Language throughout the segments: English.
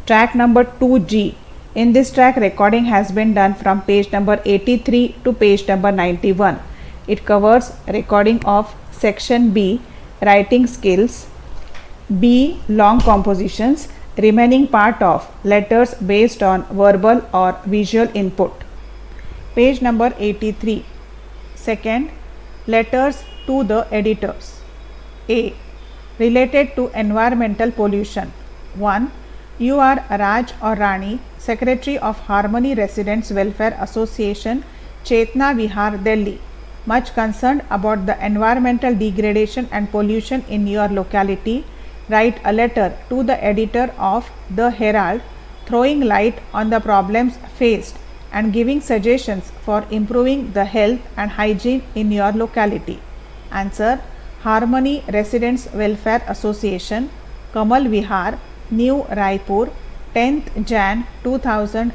track number 2G. In this track, recording has been done from page number 83 to page number 91. It covers recording of section B, writing skills, B, long compositions, remaining part of letters based on verbal or visual input. Page number 83. Second, letters to the editors. A. Related to environmental pollution. 1. You are Raj or Rani, Secretary of Harmony Residents Welfare Association, Chetna Vihar, Delhi, much concerned about the environmental degradation and pollution in your locality. Write a letter to the editor of The Herald, throwing light on the problems faced and giving suggestions for improving the health and hygiene in your locality. Answer: Harmony Residents Welfare Association, Kamal Vihar, New Raipur, 10th Jan 2000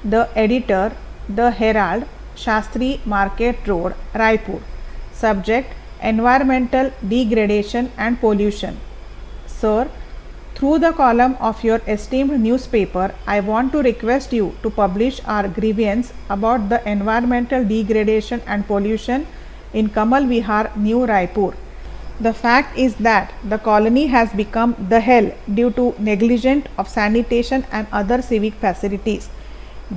The editor, The Herald, Shastri Market Road, Raipur. Subject: environmental degradation and pollution. Sir, through the column of your esteemed newspaper, I want to request you to publish our grievance about the environmental degradation and pollution in Kamal Vihar, New Raipur. The fact is that the colony has become the hell due to negligence of sanitation and other civic facilities.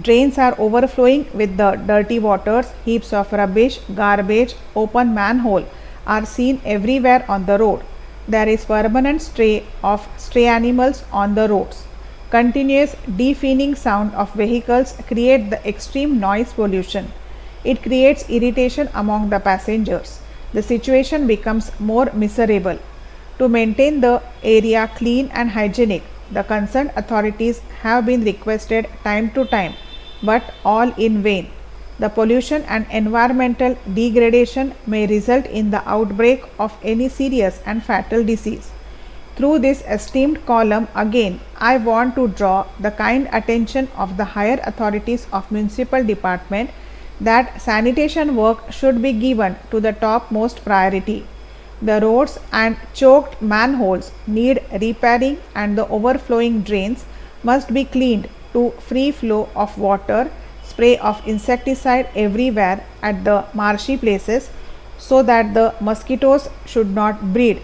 Drains are overflowing with the dirty waters, heaps of rubbish, garbage, open manhole are seen everywhere on the road. There is permanent stray of stray animals on the roads. Continuous deafening sound of vehicles create the extreme noise pollution. It creates irritation among the passengers. The situation becomes more miserable. To maintain the area clean and hygienic, the concerned authorities have been requested time to time, but all in vain. The pollution and environmental degradation may result in the outbreak of any serious and fatal disease. Through this esteemed column again, I want to draw the kind attention of the higher authorities of municipal department that sanitation work should be given to the topmost priority. The roads and choked manholes need repairing and the overflowing drains must be cleaned to free flow of water, spray of insecticide everywhere at the marshy places so that the mosquitoes should not breed.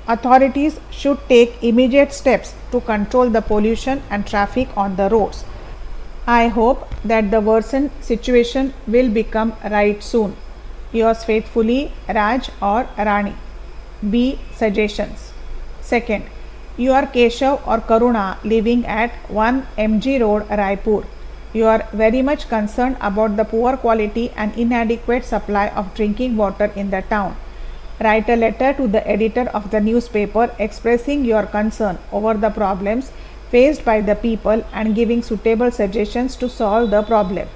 Authorities should take immediate steps to control the pollution and traffic on the roads. I hope that the worsened situation will become right soon. Yours faithfully, Raj or Rani. B. Suggestions. Second, you are Keshav or Karuna living at 1 MG Road, Raipur. You are very much concerned about the poor quality and inadequate supply of drinking water in the town. Write a letter to the editor of the newspaper expressing your concern over the problems faced by the people and giving suitable suggestions to solve the problem.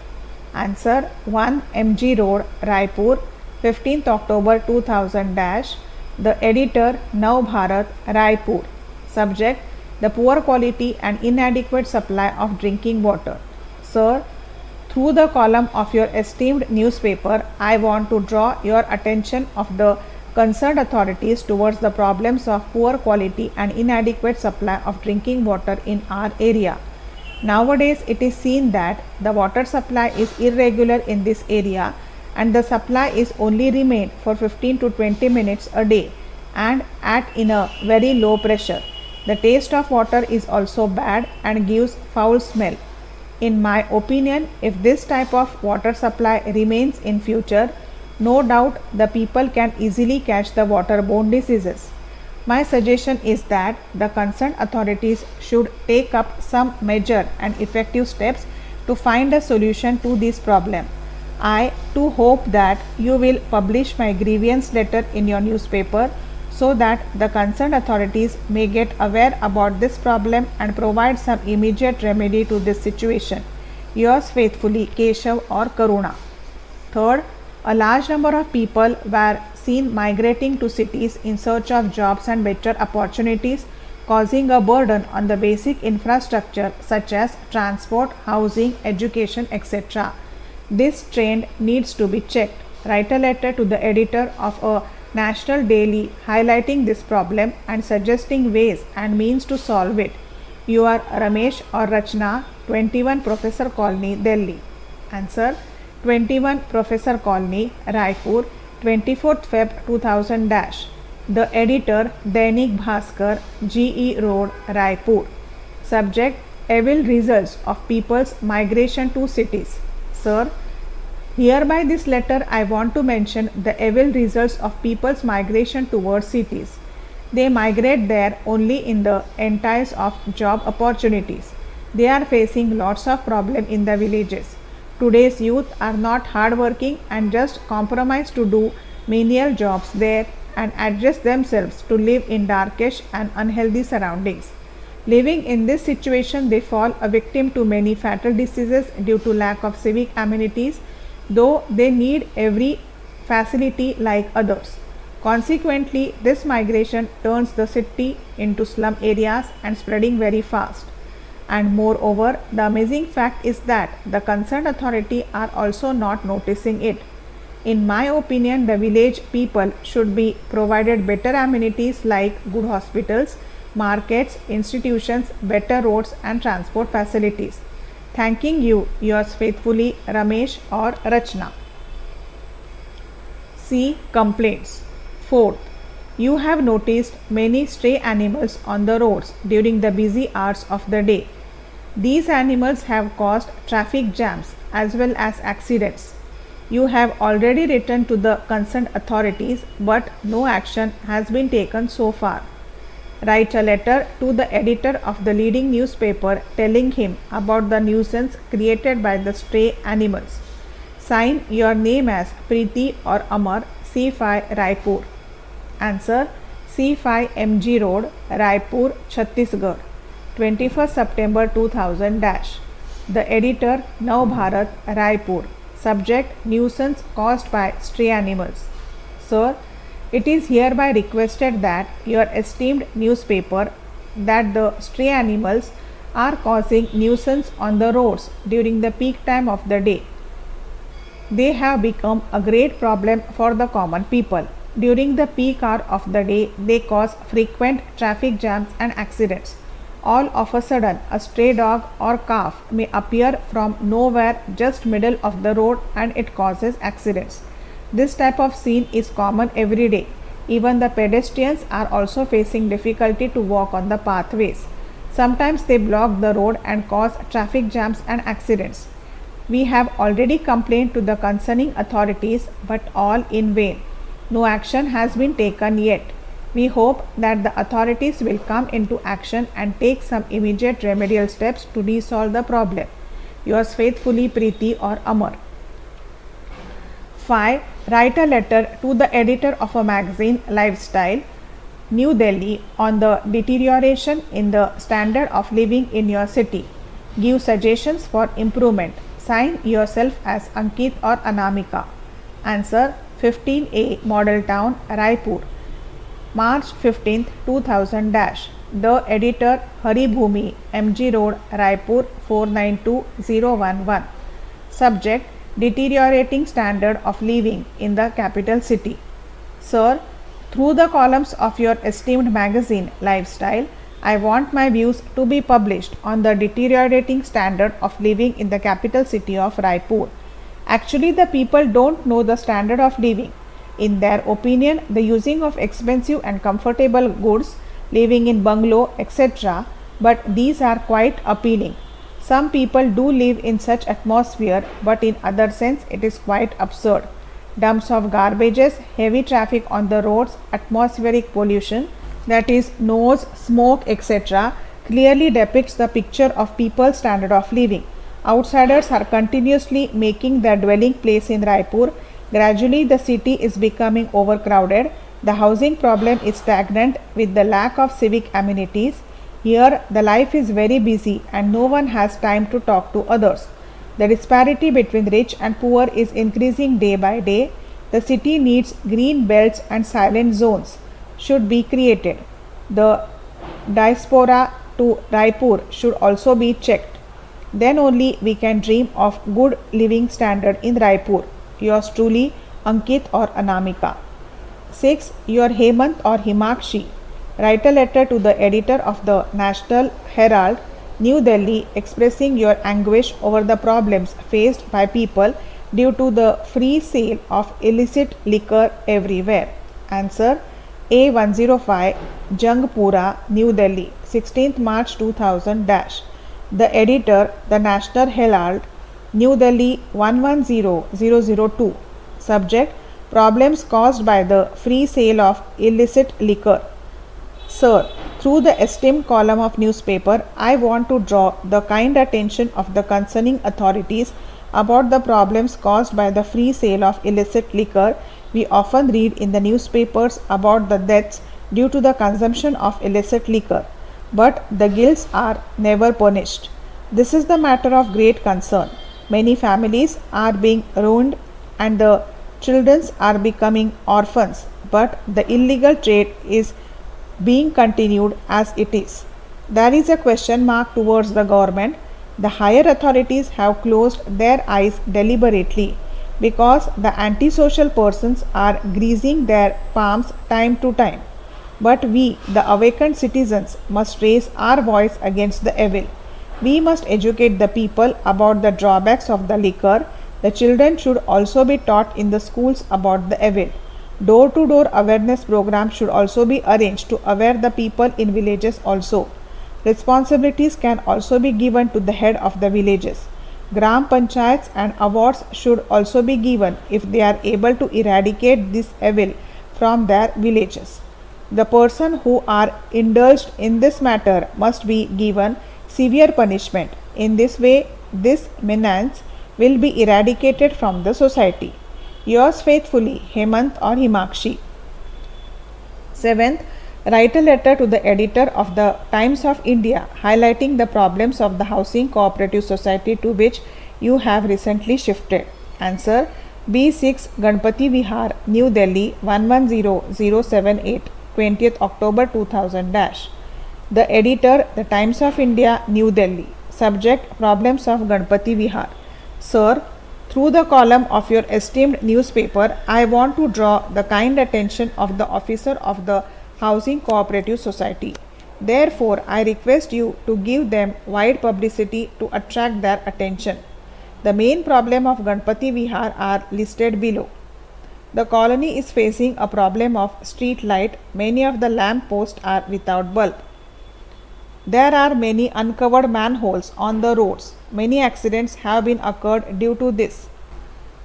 Answer: 1 MG Road, Raipur, 15th October 2000 The editor, Now Bharat, Raipur. Subject: the poor quality and inadequate supply of drinking water. Sir, through the column of your esteemed newspaper, I want to draw your attention of the concerned authorities towards the problems of poor quality and inadequate supply of drinking water in our area. Nowadays, it is seen that the water supply is irregular in this area and the supply is only remained for 15 to 20 minutes a day and in a very low pressure. The taste of water is also bad and gives foul smell. In my opinion, if this type of water supply remains in future, no doubt the people can easily catch the waterborne diseases. My suggestion is that the concerned authorities should take up some measure and effective steps to find a solution to this problem. I too hope that you will publish my grievance letter in your newspaper so that the concerned authorities may get aware about this problem and provide some immediate remedy to this situation. Yours faithfully, Keshav or Karuna. Third, a large number of people were seen migrating to cities in search of jobs and better opportunities, causing a burden on the basic infrastructure such as transport, housing, education, etc. This trend needs to be checked. Write a letter to the editor of a national daily highlighting this problem and suggesting ways and means to solve it. You are Ramesh or Rachna, 21 Professor Colony, Delhi. Answer: 21 Professor Colony, Raipur, 24th Feb 2000 dash. The editor, Dainik Bhaskar, GE Road, Raipur. Subject: evil results of people's migration to cities. Sir, hereby this letter I want to mention the evil results of people's migration towards cities. They migrate there only in the entails of job opportunities. They are facing lots of problem in the villages. Today's youth are not hardworking and just compromise to do menial jobs there and adjust themselves to live in darkish and unhealthy surroundings. Living in this situation, they fall a victim to many fatal diseases due to lack of civic amenities, though they need every facility like others. Consequently, this migration turns the city into slum areas and spreading very fast. And moreover, the amazing fact is that the concerned authority are also not noticing it. In my opinion, the village people should be provided better amenities like good hospitals, markets, institutions, better roads and transport facilities. Thanking you, yours faithfully, Ramesh or Rachna. C. Complaints. Fourth, you have noticed many stray animals on the roads during the busy hours of the day. These animals have caused traffic jams as well as accidents. You have already written to the concerned authorities, but no action has been taken so far. Write a letter to the editor of the leading newspaper telling him about the nuisance created by the stray animals. Sign your name as Preeti or Amar, C5 Raipur. Answer: C5 MG Road, Raipur, Chhattisgarh, 21st September 2000 dash. The editor, Nav Bharat, Raipur. Subject: nuisance caused by stray animals. Sir, it is hereby requested that your esteemed newspaper that the stray animals are causing nuisance on the roads during the peak time of the day. They have become a great problem for the common people. During the peak hour of the day, they cause frequent traffic jams and accidents. All of a sudden, a stray dog or calf may appear from nowhere just middle of the road and it causes accidents. This type of scene is common every day. Even the pedestrians are also facing difficulty to walk on the pathways. Sometimes they block the road and cause traffic jams and accidents. We have already complained to the concerning authorities, but all in vain. No action has been taken yet. We hope that the authorities will come into action and take some immediate remedial steps to resolve the problem. Yours faithfully, Preeti or Amar. 5. Write a letter to the editor of a magazine, Lifestyle, New Delhi, on the deterioration in the standard of living in your city. Give suggestions for improvement. Sign yourself as Ankit or Anamika. Answer: 15A Model Town, Raipur, March 15th, 2000 dash. The editor, Hari Bhumi, MG Road, Raipur, 492011. Subject: deteriorating standard of living in the capital city. Sir, through the columns of your esteemed magazine, Lifestyle, I want my views to be published on the deteriorating standard of living in the capital city of Raipur. Actually, the people don't know the standard of living. In their opinion, the using of expensive and comfortable goods, living in bungalow, etc., but these are quite appealing. Some people do live in such atmosphere, but in other sense it is quite absurd. Dumps of garbages, heavy traffic on the roads, atmospheric pollution, that is noise, smoke, etc., clearly depicts the picture of people's standard of living. Outsiders are continuously making their dwelling place in Raipur. Gradually, the city is becoming overcrowded. The housing problem is stagnant with the lack of civic amenities. Here, the life is very busy and no one has time to talk to others. The disparity between rich and poor is increasing day by day. The city needs green belts and silent zones should be created. The diaspora to Raipur should also be checked. Then only we can dream of good living standard in Raipur. Yours truly, Ankit or Anamika. 6. Your Hemant or Himakshi, Write a letter to the editor of the National Herald, New Delhi, expressing your anguish over the problems faced by people due to the free sale of illicit liquor everywhere. Answer: A105, Jangpura, New Delhi, 16th March 2000 dash. The editor, The National Herald, New Delhi 110002. Subject: Problems caused by the free sale of illicit liquor. Sir, through the esteemed column of newspaper, I want to draw the kind attention of the concerning authorities about the problems caused by the free sale of illicit liquor. We often read in the newspapers about the deaths due to the consumption of illicit liquor, but the guilds are never punished. This is the matter of great concern. Many families are being ruined and the children are becoming orphans, but the illegal trade is being continued as it is. There is a question mark towards the government. The higher authorities have closed their eyes deliberately because the antisocial persons are greasing their palms time to time. But we, the awakened citizens, must raise our voice against the evil. We must educate the people about the drawbacks of the liquor. The children should also be taught in the schools about the evil. Door-to-door awareness programs should also be arranged to aware the people in villages also. Responsibilities can also be given to the head of the villages. Gram panchayats and awards should also be given if they are able to eradicate this evil from their villages. The person who are indulged in this matter must be given severe punishment. In this way, this menace will be eradicated from the society. Yours faithfully, Hemant or Himakshi. 7th, write a letter to the editor of the Times of India highlighting the problems of the housing cooperative society to which you have recently shifted. Answer: B6 Ganpati Vihar, New Delhi 110078, 20th October 2000 dash. The editor, The Times of India, New Delhi. Subject: Problems of Ganpati Vihar. Sir, through the column of your esteemed newspaper, I want to draw the kind attention of the officer of the Housing Cooperative Society. Therefore, I request you to give them wide publicity to attract their attention. The main problem of Ganpati Vihar are listed below. The colony is facing a problem of street light. Many of the lamp posts are without bulb. There are many uncovered manholes on the roads. Many accidents have been occurred due to this.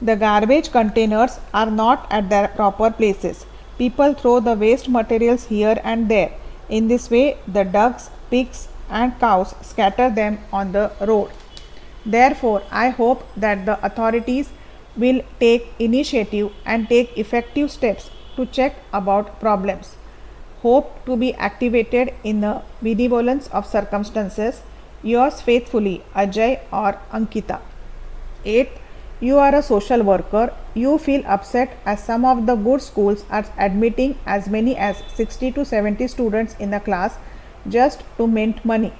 The garbage containers are not at their proper places. People throw the waste materials here and there. In this way, the ducks, pigs, and cows scatter them on the road. Therefore, I hope that the authorities will take initiative and take effective steps to check about problems. Hope to be activated in the benevolence of circumstances. Yours faithfully, Ajay or Ankita. 8. You are a social worker. You feel upset as some of the good schools are admitting as many as 60 to 70 students in a class just to mint money.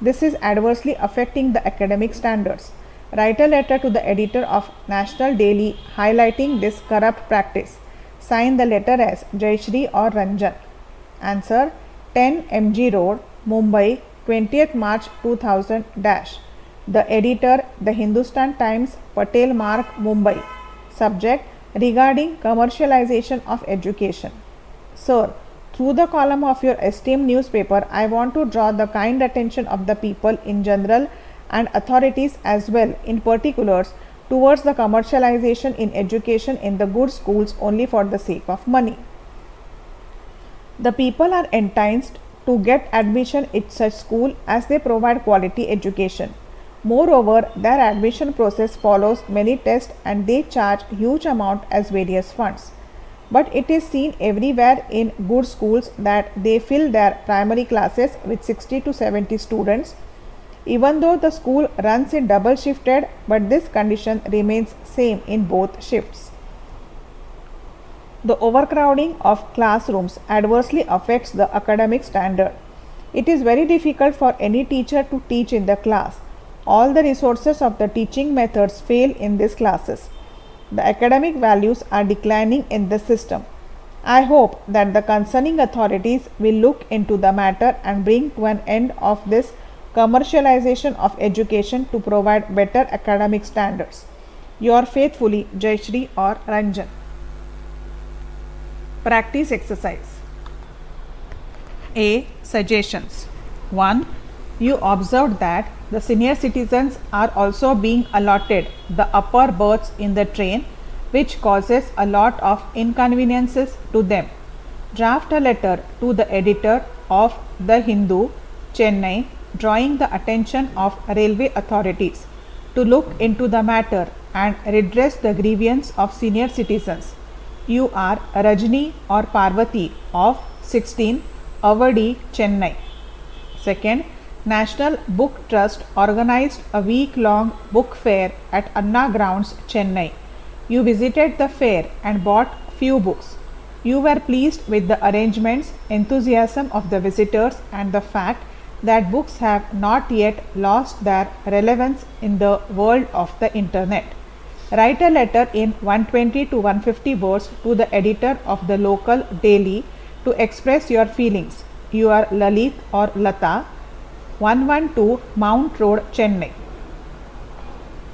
This is adversely affecting the academic standards. Write a letter to the editor of National Daily highlighting this corrupt practice. Sign the letter as Jayashri or Ranjan. Answer: 10 MG Road, Mumbai, 20th March 2000 dash. The editor, The Hindustan Times, Patel Marg, Mumbai. Subject: Regarding commercialization of education. Sir, through the column of your esteemed newspaper, I want to draw the kind attention of the people in general and authorities as well in particulars towards the commercialization in education in the good schools only for the sake of money. The people are enticed to get admission at such school as they provide quality education. Moreover, their admission process follows many tests and they charge huge amount as various funds. But it is seen everywhere in good schools that they fill their primary classes with 60 to 70 students, even though the school runs in double shifted, but this condition remains same in both shifts. The overcrowding of classrooms adversely affects the academic standard. It is very difficult for any teacher to teach in the class. All the resources of the teaching methods fail in these classes. The academic values are declining in the system. I hope that the concerning authorities will look into the matter and bring to an end of this commercialization of education to provide better academic standards. Your faithfully, Jayashri or Ranjan. Practice exercise. A. Suggestions. 1. You observed that the senior citizens are also being allotted the upper berths in the train, which causes a lot of inconveniences to them. Draft a letter to the editor of The Hindu, Chennai, drawing the attention of railway authorities to look into the matter and redress the grievance of senior citizens. You are Rajni or Parvati of 16 Avadi, Chennai. Second, National Book Trust organized a week-long book fair at Anna Grounds, Chennai. You visited the fair and bought few books. You were pleased with the arrangements, enthusiasm of the visitors, and the fact that books have not yet lost their relevance in the world of the internet. Write a letter in 120 to 150 words to the editor of the local daily to express your feelings. You are Lalit or Lata, 112 Mount Road, Chennai.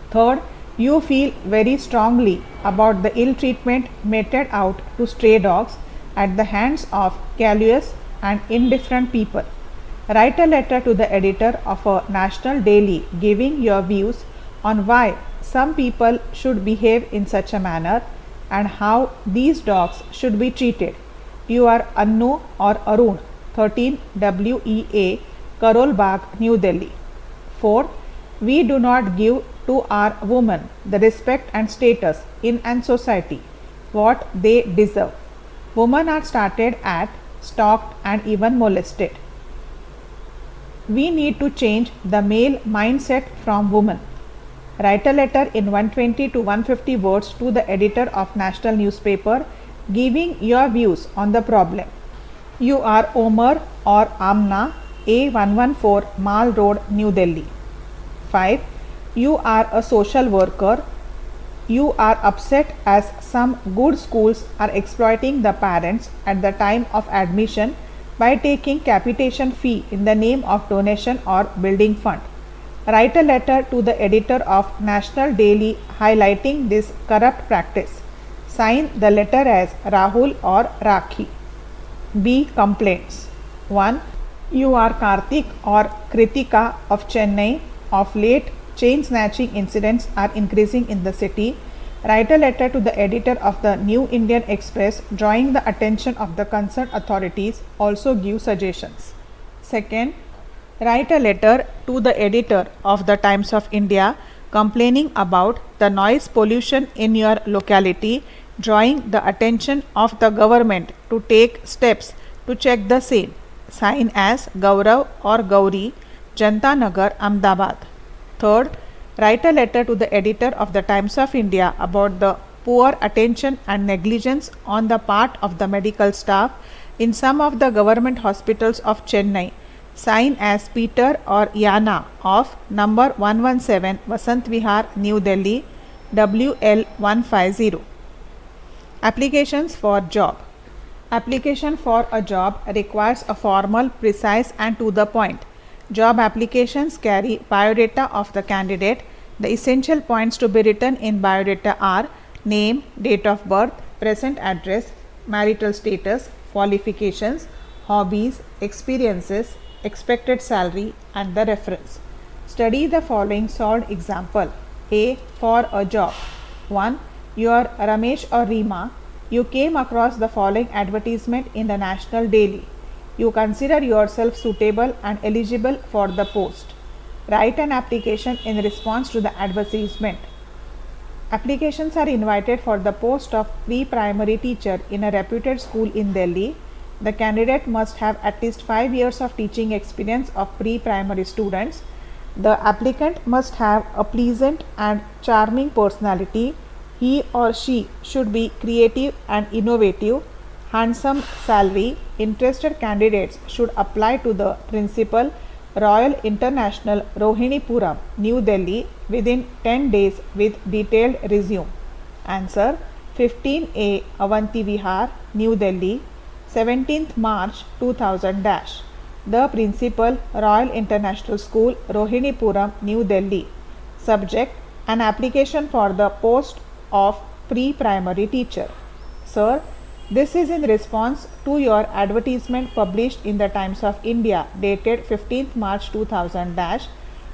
Third, you feel very strongly about the ill treatment meted out to stray dogs at the hands of callous and indifferent people. Write a letter to the editor of a national daily giving your views on why some people should behave in such a manner and how these dogs should be treated. You are Annu or Arun, 13 WEA, Karol Bagh, New Delhi. 4. We do not give to our women the respect and status in an society what they deserve. Women are started at, stalked, and even molested. We need to change the male mindset from women. Write a letter in 120 to 150 words to the editor of national newspaper giving your views on the problem. You are Omar or Amna, A114 Mall Road, New Delhi. 5. You are a social worker. You are upset as some good schools are exploiting the parents at the time of admission by taking capitation fee in the name of donation or building fund. Write a letter to the editor of National Daily highlighting this corrupt practice. Sign the letter as Rahul or Rakhi. B. Complaints. 1. You are Karthik or Kritika of Chennai. Of late, chain snatching incidents are increasing in the city. Write a letter to the editor of the New Indian Express drawing the attention of the concerned authorities. Also give suggestions. Second, write a letter to the editor of the Times of India complaining about the noise pollution in your locality, drawing the attention of the government to take steps to check the same. Sign as Gaurav or Gauri, Janta Nagar, Ahmedabad. Third, write a letter to the editor of the Times of India about the poor attention and negligence on the part of the medical staff in some of the government hospitals of Chennai. Sign as Peter or Yana of number 117 Vasant Vihar, New Delhi, WL150. Applications for job. Application for a job requires a formal, precise and to the point. Job applications carry biodata of the candidate. The essential points to be written in biodata are name, date of birth, present address, marital status, qualifications, hobbies, experiences, expected salary and the reference. Study the following solved example. A. For a job. 1. You are Ramesh or Reema. You came across the following advertisement in the National Daily. You consider yourself suitable and eligible for the post. Write an application in response to the advertisement. Applications are invited for the post of pre-primary teacher in a reputed school in Delhi. The candidate must have at least 5 years of teaching experience of pre-primary students. The applicant must have a pleasant and charming personality. He or she should be creative and innovative. Handsome salary. Interested candidates should apply to the principal, Royal International, Rohinipuram, New Delhi within 10 days with detailed resume. Answer. 15A Avanti Vihar, New Delhi, 17th March 2000 dash. The Principal, Royal International School, Rohinipuram, New Delhi. Subject, an application for the post of pre-primary teacher. Sir, this is in response to your advertisement published in the Times of India dated 15th March 2000 dash.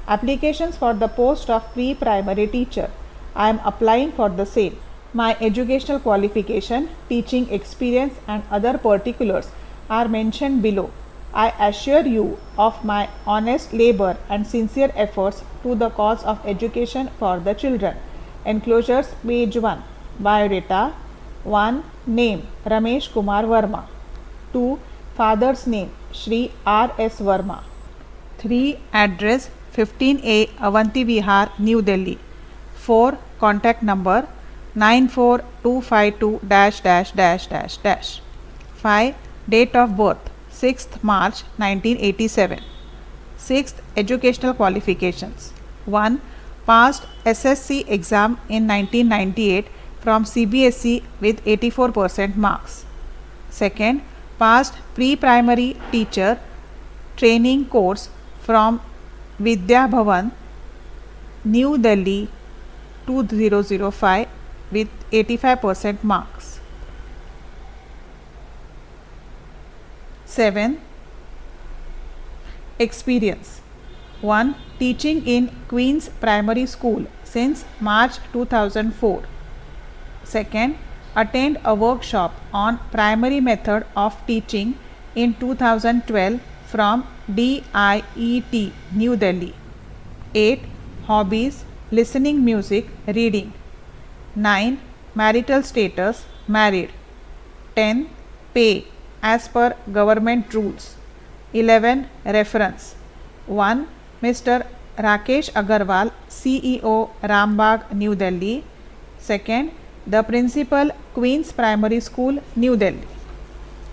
Applications for the post of pre-primary teacher. I am applying for the same. My educational qualification, teaching experience and other particulars are mentioned below. I assure you of my honest labor and sincere efforts to the cause of education for the children. Enclosures page 1. Biodata 1. Name Ramesh Kumar Verma. 2. Father's name Shri R. S. Verma. 3. Address 15A Avanti Vihar, New Delhi. 4. Contact number 94252 -- 5. Date of birth 6th March 1987. 6th Educational qualifications. 1. Passed SSC exam in 1998 from CBSE with 84% marks. 2nd. Passed pre-primary teacher training course from Vidya Bhavan, New Delhi 2005 with 85% marks. 7. Experience. 1. Teaching in Queen's Primary School since March 2004. 2nd. Attend a workshop on primary method of teaching in 2012 from DIET, New Delhi. 8. Hobbies, listening music, reading. 9. Marital status, married. 10. Pay as per government rules. 11. Reference. 1. Mr. Rakesh Agarwal, CEO, Rambagh, New Delhi. 2nd. The Principal, Queen's Primary School, New Delhi.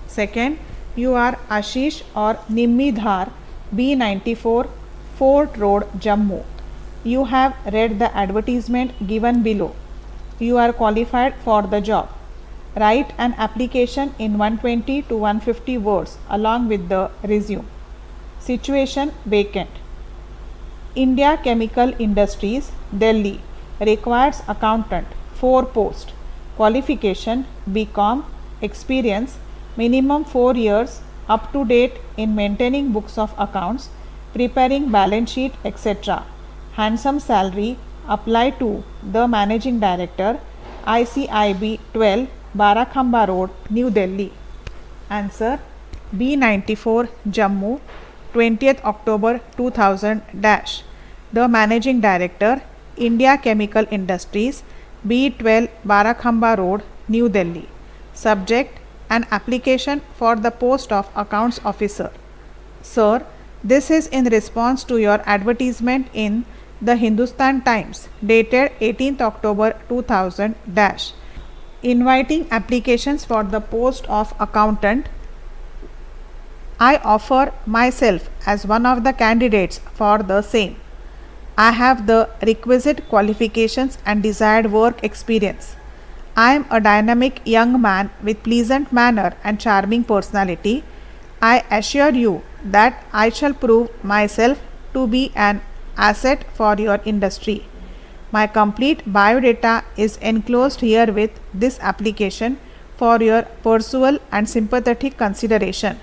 2nd. You are Ashish or Nimmi Dhar, B94, Fort Road, Jammu. You have read the advertisement given below. You are qualified for the job. Write an application in 120 to 150 words along with the resume. Situation vacant. India Chemical Industries, Delhi requires accountant, 4 posts. Qualification BCom. Experience minimum 4 years, up to date in maintaining books of accounts, preparing balance sheet, etc. Handsome salary. Apply to the Managing Director, ICIB 12, Barakhamba Road, New Delhi. Answer. B94, Jammu, 20th October 2000 dash. The Managing Director, India Chemical Industries, B12, Barakhamba Road, New Delhi. Subject, an application for the post of Accounts Officer. Sir, this is in response to your advertisement in the Hindustan Times dated 18th October 2000 dash, inviting applications for the post of accountant. I offer myself as one of the candidates for the same. I have the requisite qualifications and desired work experience. I am a dynamic young man with pleasant manner and charming personality. I assure you that I shall prove myself to be an asset for your industry. My complete biodata is enclosed here with this application for your perusal and sympathetic consideration.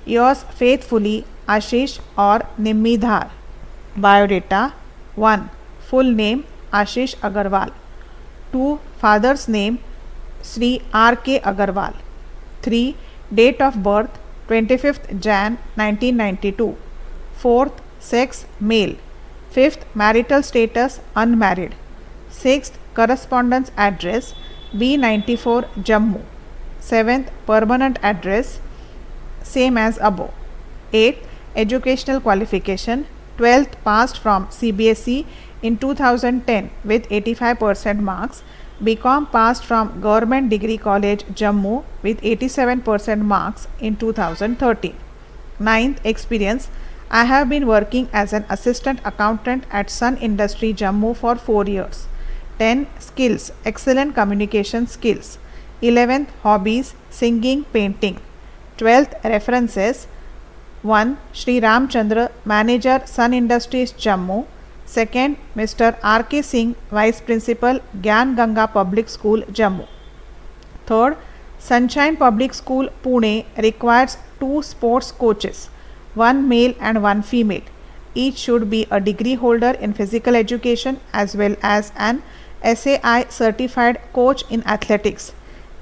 Yours faithfully, Ashish or Nimmi Dhar. Biodata. 1. Full name Ashish Agarwal. 2. Father's name Sri R.K. Agarwal. 3. Date of birth 25th Jan 1992. 4th. Sex male. 5th. Marital status unmarried. 6th. Correspondence address B94, Jammu. 7th. Permanent address same as above. 8th. Educational qualification 12th passed from CBSE in 2010 with 85% marks. BCom passed from Government Degree College, Jammu with 87% marks in 2013. 9th. Experience. I have been working as an assistant accountant at Sun Industry, Jammu for 4 years. 10. Skills, excellent communication skills. 11th, hobbies, singing, painting. 12th, references. 1. Sri Ramchandra, Manager, Sun Industries, Jammu. 2nd, Mr. R.K. Singh, Vice Principal, Gyan Ganga Public School, Jammu. 3rd, Sunshine Public School, Pune requires 2 sports coaches, 1 male and 1 female. Each should be a degree holder in physical education as well as an SAI certified coach in athletics.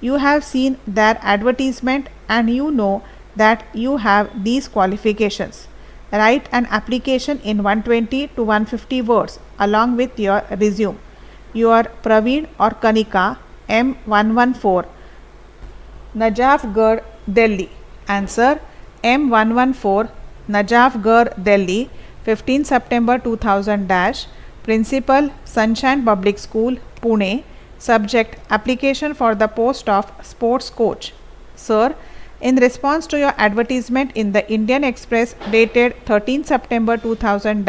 You have seen their advertisement and you know that you have these qualifications. Write an application in 120 to 150 words along with your resume. Your Praveen or Kanika, M114, Najafgarh, Delhi. Answer: M114, Najafgarh, Delhi, 15 September 2000 Principal, Sunshine Public School, Pune. Subject: application for the post of sports coach. Sir, in response to your advertisement in the Indian Express dated 13 September 2000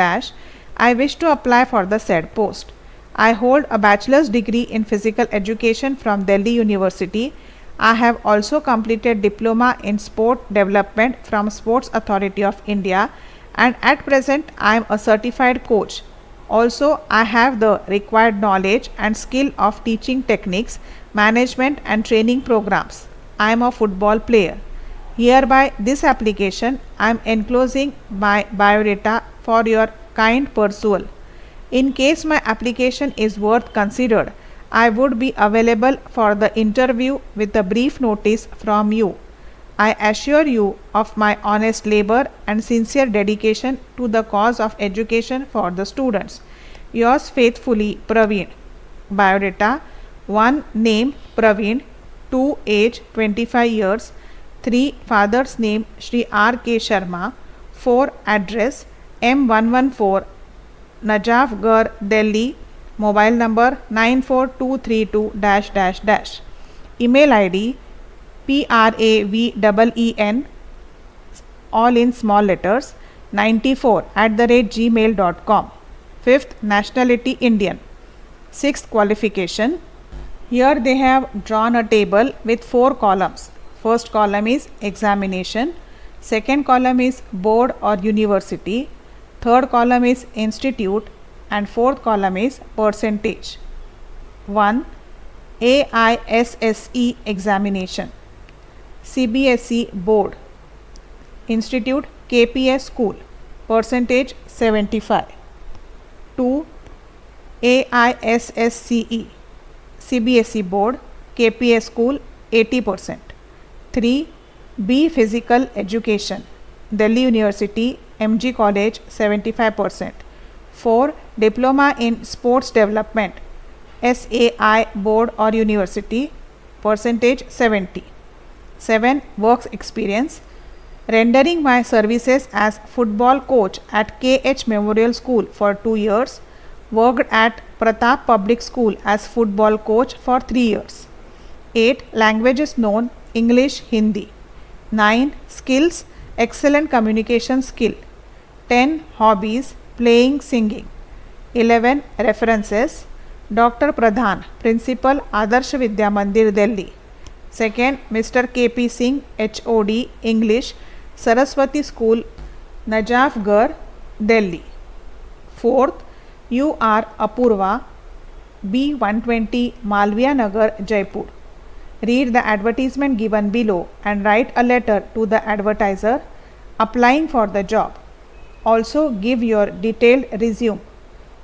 I wish to apply for the said post. I hold a bachelor's degree in physical education from Delhi University. I have also completed diploma in sport development from Sports Authority of India, and at present I am a certified coach. Also, I have the required knowledge and skill of teaching techniques, management and training programs. I am a football player. Hereby this application I am enclosing my biodata for your kind perusal. In case my application is worth considered, I would be available for the interview with a brief notice from you. I assure you of my honest labor and sincere dedication to the cause of education for the students. Yours faithfully, Praveen. Biodata: 1. Name Praveen. 2. Age 25 years. 3. Father's name Shri R.K. Sharma. 4. Address M114, Najafgarh, Delhi. Mobile number 94232 .. Email ID PRAVEEN, all in small letters, 94@gmail.com. 5th, nationality Indian. 6th, qualification. Here they have drawn a table with 4 columns. First column is examination. Second column is board or university. Third column is institute. And fourth column is percentage. 1. AISSE examination. CBSE board. Institute KPS school. Percentage 75. 2. AISSCE CBSE board. KPS school 80%. 3. B physical education. Delhi University MG College 75%. 4. Diploma in sports development. SAI board or university. Percentage 70. 7. Works experience. Rendering my services as football coach at KH Memorial School for 2 years. Worked at Pratap Public School as football coach for 3 years. 8. Languages known: English, Hindi. 9. Skills: excellent communication skill. 10. Hobbies: playing, singing. 11. References: Dr. Pradhan, Principal, Adarsh Vidya Mandir, Delhi. 2nd, Mr. K.P. Singh, HOD, English, Saraswati School, Najafgarh, Delhi. 4th, you are Apurva, B120, Malviya Nagar, Jaipur. Read the advertisement given below and write a letter to the advertiser applying for the job. Also give your detailed resume,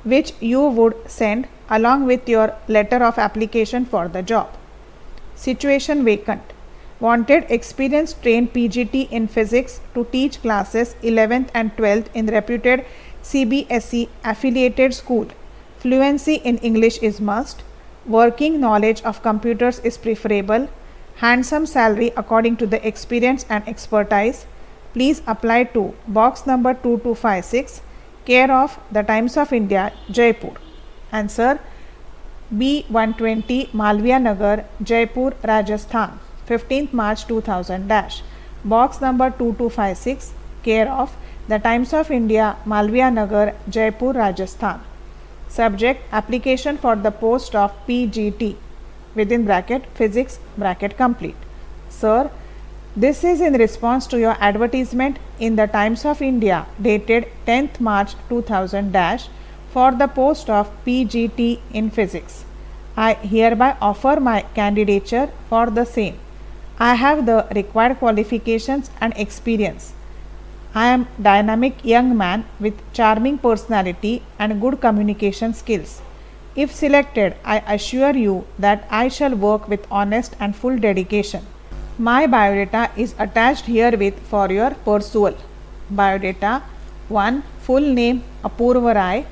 which you would send along with your letter of application for the job. Situation: vacant. Wanted experienced trained PGT in physics to teach classes 11th and 12th in reputed CBSE affiliated school. Fluency in English is must. Working knowledge of computers is preferable. Handsome salary according to the experience and expertise. Please apply to box number 2256, care of The Times of India, Jaipur. Answer: B120, Malviya Nagar, Jaipur, Rajasthan, 15th March 2000 / box number 2256, care of The Times of India, Malviya Nagar, Jaipur, Rajasthan. Subject: application for the post of PGT within bracket physics bracket complete. Sir, this is in response to your advertisement in the Times of India dated 10th March 2000 for the post of PGT in physics. I hereby offer my candidature for the same. I have the required qualifications and experience. I am dynamic young man with charming personality and good communication skills. If selected, I assure you that I shall work with honest and full dedication. My biodata is attached herewith for your perusal. Biodata: 1. Full name Apurva Rai.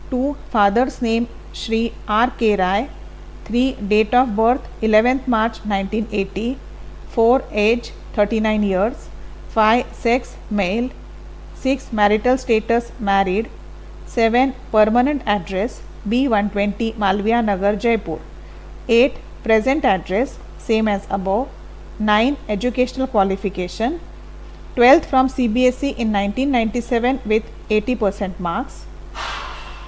2. Father's name Shri R. K. Rai. 3. Date of birth 11th March 1980. 4. Age 39 years. 5. Sex male. 6. Marital status married. 7. Permanent address B120 Malviya Nagar, Jaipur. 8. Present address same as above. 9. Educational qualification 12th from CBSE in 1997 with 80% marks.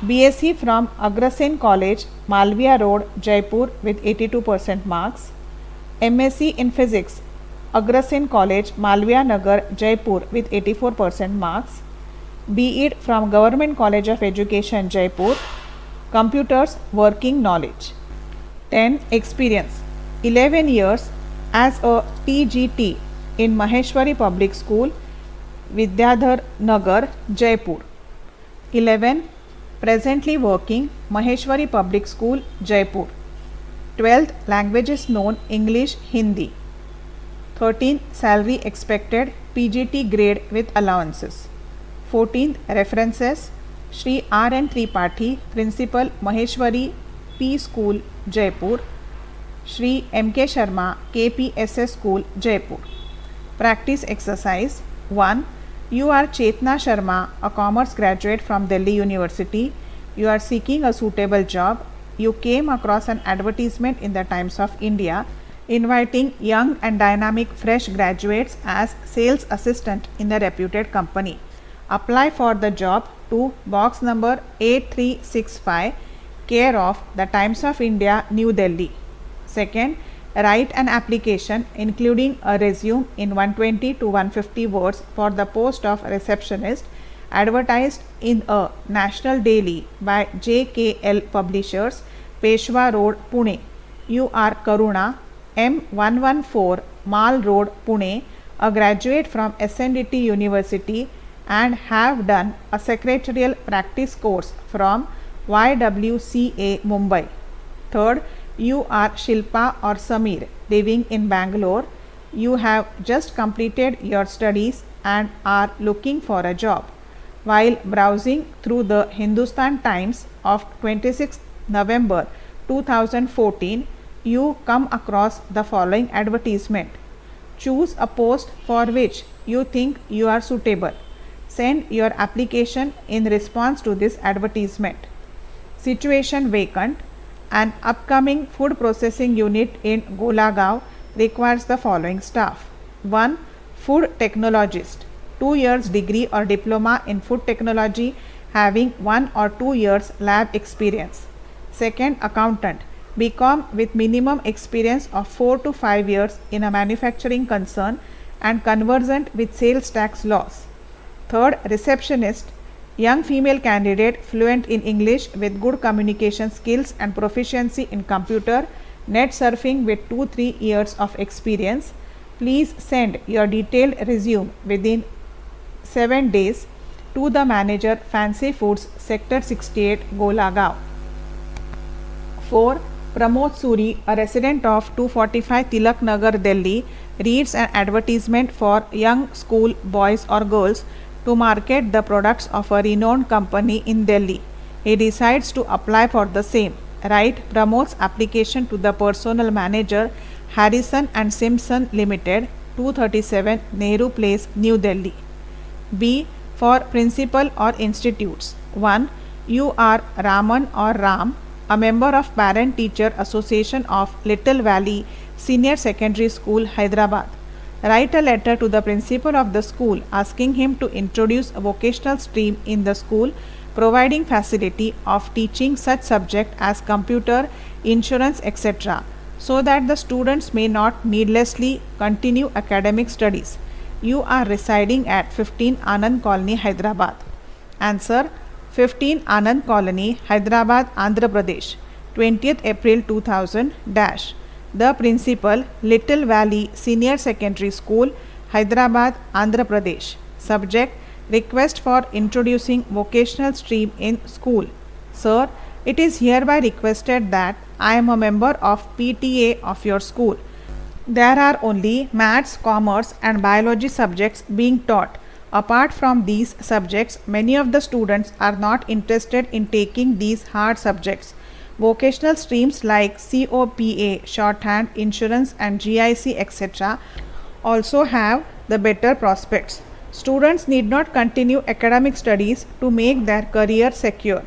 BSc from Agrasen College, Malviya Road, Jaipur with 82% marks. MSc in Physics, Agrasen College, Malviya Nagar, Jaipur with 84% marks. BEd from Government College of Education, Jaipur. Computers working knowledge. 10. Experience 11 years as a PGT in Maheshwari Public School, Vidyadhar Nagar, Jaipur. 11. Presently working Maheshwari Public School, Jaipur. 12th languages known English, Hindi. 13. Salary expected PGT grade with allowances. 14th references Shri R. N. Tripathi, Principal Maheshwari P. School, Jaipur. Shri M. K. Sharma, KPSS School, Jaipur. Practice exercise 1. You are Chetna Sharma, a commerce graduate from Delhi University. You are seeking a suitable job. You came across an advertisement in the Times of India inviting young and dynamic fresh graduates as sales assistant in a reputed company. Apply for the job to box number 8365, care of the Times of India, New Delhi. Second, write an application including a resume in 120 to 150 words for the post of receptionist advertised in a national daily by JKL Publishers, Peshwa Road, Pune. You are Karuna, M114, Mal Road, Pune, a graduate from SNDT University and have done a secretarial practice course from YWCA, Mumbai. Third, you are Shilpa or Samir, living in Bangalore. You have just completed your studies and are looking for a job. While browsing through the Hindustan Times of 26 November 2014, you come across the following advertisement. Choose a post for which you think you are suitable. Send your application in response to this advertisement. Situation vacant. An upcoming food processing unit in Golagaon requires the following staff. 1. Food technologist, 2 years degree or diploma in food technology having 1 or 2 years lab experience. Second, accountant, BCom with minimum experience of 4 to 5 years in a manufacturing concern and conversant with sales tax laws. Third, receptionist, young female candidate fluent in English with good communication skills and proficiency in computer, net surfing with 2-3 years of experience. Please send your detailed resume within 7 days to the manager, Fancy Foods, Sector 68, Golagaon. 4. Pramod Suri, a resident of 245 Tilak Nagar, Delhi, reads an advertisement for young school boys or girls to market the products of a renowned company in Delhi. He decides to apply for the same. Write Pramod's application to the personal manager, Harrison and Simpson Limited, 237 Nehru Place, New Delhi. B. For principal or institutes. 1. You are Raman or Ram, a member of Parent Teacher Association of Little Valley Senior Secondary School, Hyderabad. Write a letter to the principal of the school asking him to introduce a vocational stream in the school providing facility of teaching such subject as computer, insurance, etc., so that the students may not needlessly continue academic studies. You are residing at 15 Anand Colony, Hyderabad. Answer: 15 Anand Colony, Hyderabad, Andhra Pradesh, 20th April 2000 dash. The principal, Little Valley Senior Secondary School, Hyderabad, Andhra Pradesh. Subject: request for introducing vocational stream in school. Sir, it is hereby requested that I am a member of PTA of your school. There are only maths, commerce and biology subjects being taught. Apart from these subjects, many of the students are not interested in taking these hard subjects. Vocational streams like COPA, shorthand, insurance and GIC, etc. also have the better prospects. Students need not continue academic studies to make their career secure.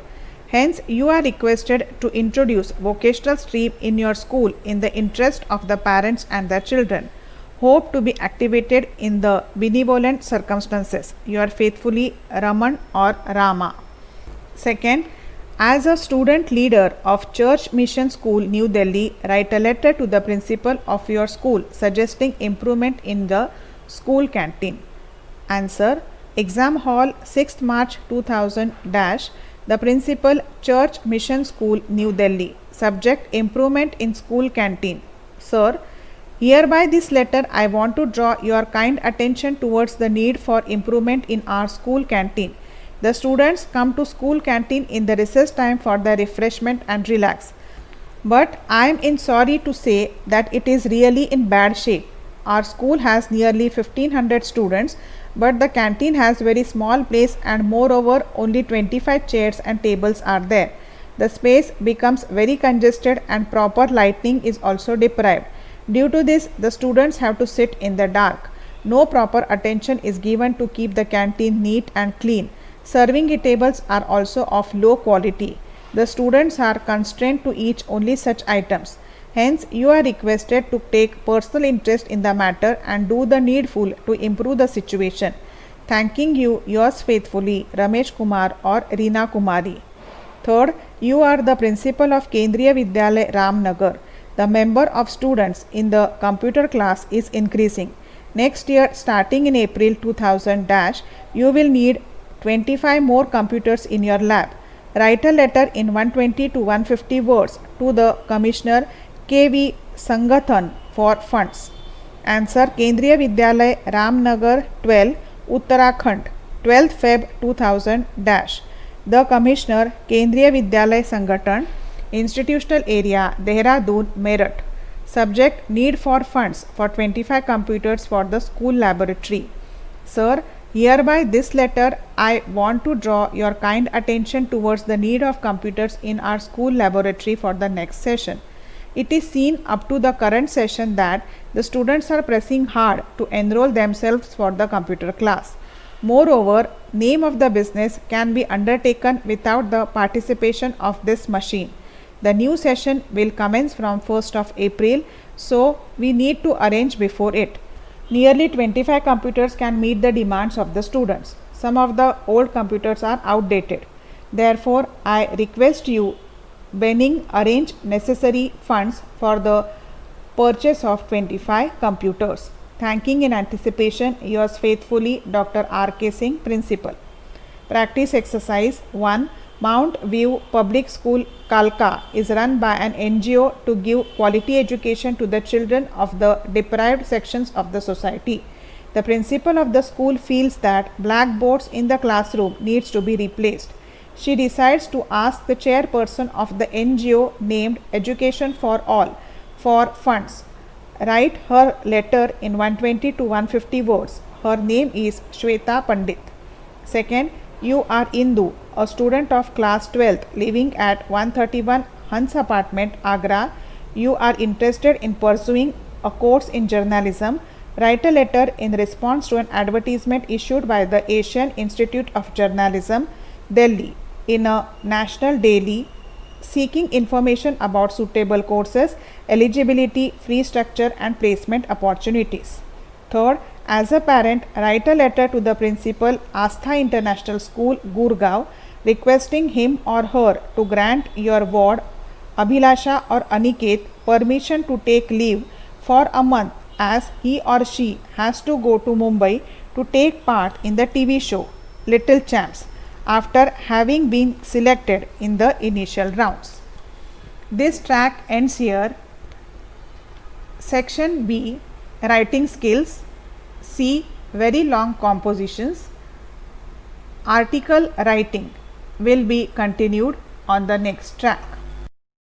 Hence, you are requested to introduce vocational stream in your school in the interest of the parents and their children. Hope to be activated in the benevolent circumstances. You are faithfully Raman or Rama. Second, as a student leader of Church Mission School, New Delhi, write a letter to the principal of your school suggesting improvement in the school canteen. Answer: Exam Hall, 6th March 2000 dash. The principal, Church Mission School, New Delhi. Subject: improvement in school canteen. Sir, hereby this letter I want to draw your kind attention towards the need for improvement in our school canteen. The students come to school canteen in the recess time for their refreshment and relax. But I am sorry to say that it is really in bad shape. Our school has nearly 1500 students, but the canteen has very small place and moreover only 25 chairs and tables are there. The space becomes very congested and proper lighting is also deprived. Due to this, the students have to sit in the dark. No proper attention is given to keep the canteen neat and clean. Serving tables are also of low quality. The students are constrained to eat only such items. Hence, you are requested to take personal interest in the matter and do the needful to improve the situation. Thanking you, yours faithfully, Ramesh Kumar or Reena Kumari. Third, you are the principal of Kendriya Vidyalaya, Ramnagar. The number of students in the computer class is increasing. Next year, starting in April 2000 dash, you will need 25 more computers in your lab. Write a letter in 120 to 150 words to the Commissioner KV Sangathan for funds. Answer: Kendriya Vidyalaya, Ramnagar 12, Uttarakhand, 12th Feb 2000 dash. The Commissioner, Kendriya Vidyalaya Sangathan, Institutional Area, Dehradun, Meerut. Subject: need for funds for 25 computers for the school laboratory. Sir, hereby this letter I want to draw your kind attention towards the need of computers in our school laboratory for the next session. It is seen up to the current session that the students are pressing hard to enroll themselves for the computer class. Moreover, name of the business can be undertaken without the participation of this machine. The new session will commence from 1st of April, so we need to arrange before it. Nearly 25 computers can meet the demands of the students. Some of the old computers are outdated. Therefore, I request you Benning arrange necessary funds for the purchase of 25 computers. Thanking in anticipation, yours faithfully, Dr. R.K. Singh, Principal. Practice exercise 1. Mount View Public School, Kalka is run by an NGO to give quality education to the children of the deprived sections of the society. The principal of the school feels that blackboards in the classroom needs to be replaced. She decides to ask the chairperson of the NGO named Education for All for funds. Write her letter in 120 to 150 words. Her name is Shweta Pandit. Second, you are Indu, a student of class 12th living at 131 Hans Apartment, Agra. You are interested in pursuing a course in journalism. Write a letter in response to an advertisement issued by the Asian Institute of Journalism, Delhi, in a national daily seeking information about suitable courses, eligibility, fee structure and placement opportunities. Third, as a parent, write a letter to the principal, Astha International School, Gurgaon, requesting him or her to grant your ward Abhilasha or Aniket permission to take leave for a month as he or she has to go to Mumbai to take part in the TV show Little Champs after having been selected in the initial rounds. This track ends here. Section B, writing skills. C, very long compositions. Article writing will be continued on the next track.